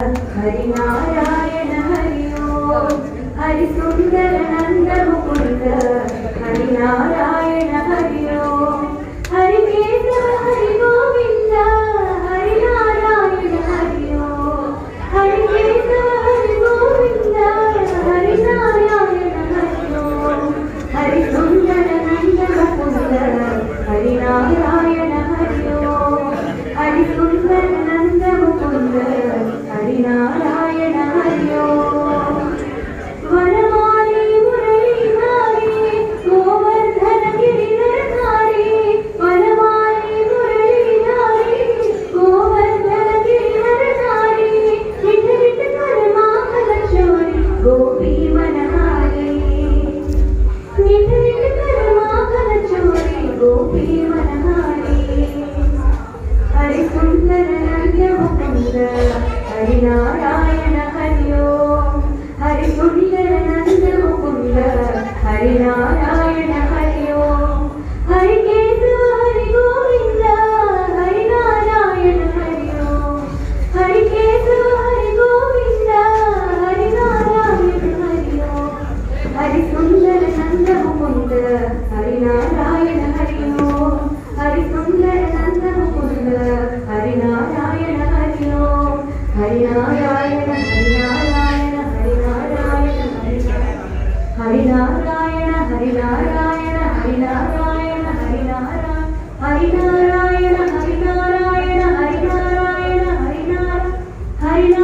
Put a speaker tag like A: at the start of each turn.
A: हरिनारायण हरि ओम हरि सुंदर नंद मुकुंद हरिनारायण हरि ओम हरि केशव हरि गोविंद हरिनारायण हरि ओम हरि केशव हरि गोविंद हरिनारायण हरि ओम हरि सुंदर नंद मुकुंद हरिनारायण हरि ओम हरि सुंदर नंद मुकुंद हरिनारायण हरि ओम वनमाली मुरलीधारी गोवर्धन गिरिधरधारी वनमाली मुरलीधारी गोवर्धन गिरिधरधारी हिट हिट कर माखन चोरी गोपी मनहारी हिट हिट कर माखन चोरी गोपी मनहारी हरि सुंदर नंद मुकुंद हरिनारायण